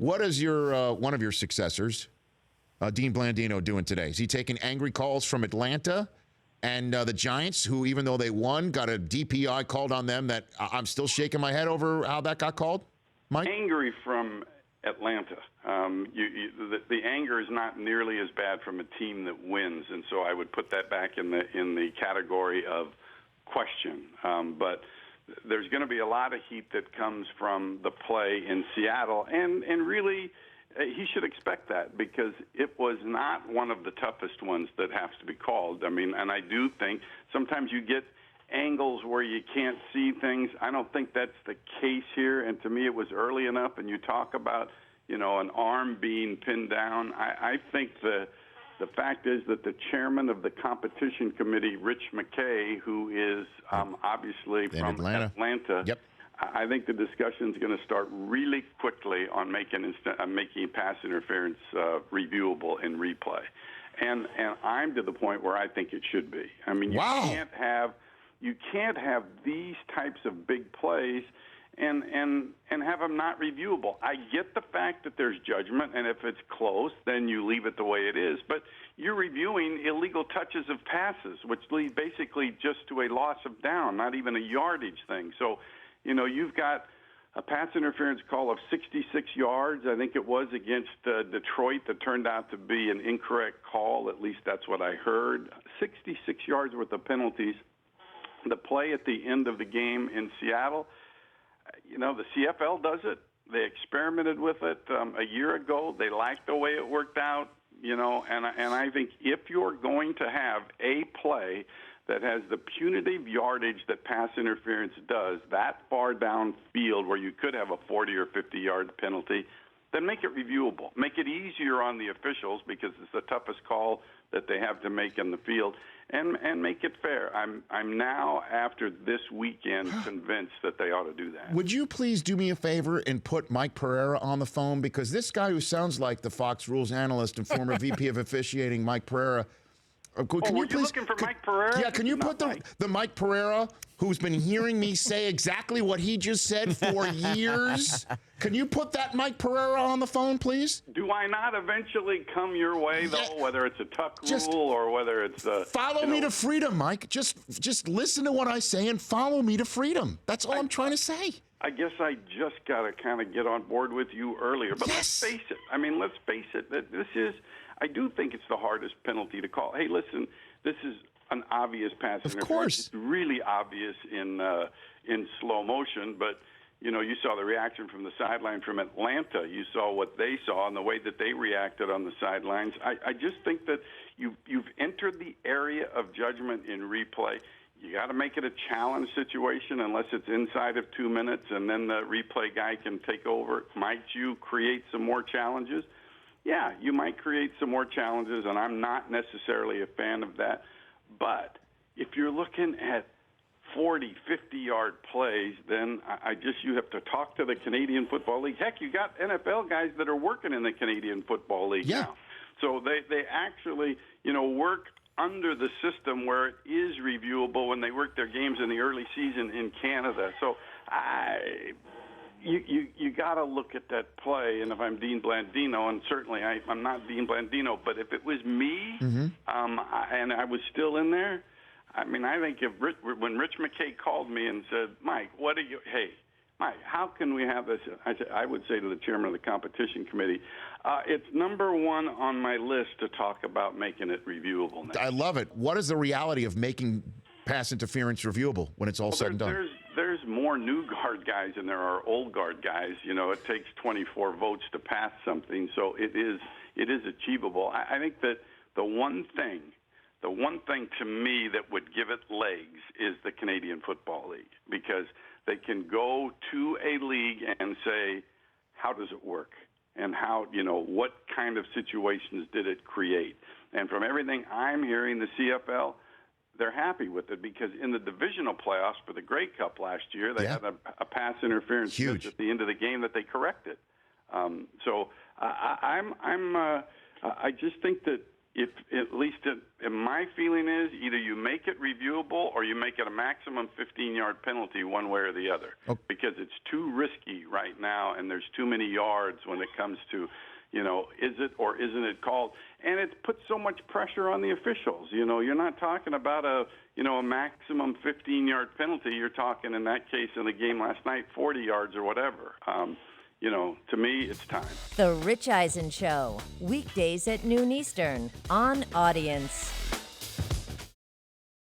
What is your one of your successors, Dean Blandino, doing today? Is he taking angry calls from Atlanta and the Giants, who, even though they won, got a DPI called on them that I'm still shaking my head over how that got called? Mike? Angry from Atlanta. The anger is not nearly as bad from a team that wins, and so I would put that back in the category of question. But there's going to be a lot of heat that comes from the play in Seattle, and really he should expect that because it was not one of the toughest ones that has to be called. I mean, and I do think sometimes you get angles where you can't see things. I don't think that's the case here, and to me it was early enough, and you talk about, an arm being pinned down. I think the fact is that the chairman of the competition committee, Rich McKay, who is obviously from Atlanta, yep. I think the discussion is going to start really quickly on making pass interference reviewable in replay. And I'm to the point where I think it should be. I mean, you can't have these types of big plays and have them not reviewable. I get the fact that there's judgment, and if it's close, then you leave it the way it is. But you're reviewing illegal touches of passes, which lead basically just to a loss of down, not even a yardage thing. So, you've got a pass interference call of 66 yards. I think it was against Detroit that turned out to be an incorrect call. At least that's what I heard. 66 yards worth of penalties. The play at the end of the game in Seattle, the CFL does it. They experimented with it a year ago. They liked the way it worked out, and I think if you're going to have a play that has the punitive yardage that pass interference does, that far downfield where you could have a 40 or 50-yard penalty, then make it reviewable. Make it easier on the officials because it's the toughest call that they have to make in the field, and make it fair. I'm now, after this weekend, convinced that they ought to do that. Would you please do me a favor and put Mike Pereira on the phone? Because this guy who sounds like the Fox Rules analyst and former VP of officiating, Mike Pereira. Were you looking for Mike Pereira? Yeah, can you put the Mike Pereira, who's been hearing me say exactly what he just said for years? Can you put that Mike Pereira on the phone, please? Do I not eventually come your way, though, whether it's a Tuck rule or whether it's a... Follow me to freedom, Mike. Just listen to what I say and follow me to freedom. That's all I'm trying to say. I guess I just got to kind of get on board with you earlier. But let's face it. I mean, let's face it. That this is... I do think it's the hardest penalty to call. Hey, listen, this is an obvious pass interference. Of course. It's really obvious in slow motion, but, you saw the reaction from the sideline from Atlanta. You saw what they saw and the way that they reacted on the sidelines. I just think that you've entered the area of judgment in replay. You got to make it a challenge situation unless it's inside of 2 minutes, and then the replay guy can take over. Might you create some more challenges? Yeah, you might create some more challenges, and I'm not necessarily a fan of that. But if you're looking at 40, 50-yard plays, then you have to talk to the Canadian Football League. Heck, you got NFL guys that are working in the Canadian Football League now. So they actually, work under the system where it is reviewable when they work their games in the early season in Canada. So You got to look at that play, and if I'm Dean Blandino, and certainly I'm not Dean Blandino, but if it was me and I was still in there, I mean, I think when Rich McKay called me and said, Mike, Mike, how can we have this? I would say to the chairman of the competition committee, it's number one on my list to talk about making it reviewable now. I love it. What is the reality of making pass interference reviewable when it's all said and done? There's more new guard guys than there are old guard guys. It takes 24 votes to pass something, so it is achievable. I think that the one thing to me that would give it legs is the Canadian Football League, because they can go to a league and say, how does it work? And how, what kind of situations did it create? And from everything I'm hearing, the CFL, they're happy with it, because in the divisional playoffs for the Grey Cup last year, they had a pass interference at the end of the game that they corrected. So I just think that if at least my feeling is either you make it reviewable or you make it a maximum 15-yard penalty one way or the other, because it's too risky right now, and there's too many yards when it comes to, is it or isn't it called? And it puts so much pressure on the officials. You're not talking about a maximum 15-yard penalty. You're talking, in that case, in the game last night, 40 yards or whatever. To me, it's time. The Rich Eisen Show, weekdays at noon Eastern on Audience.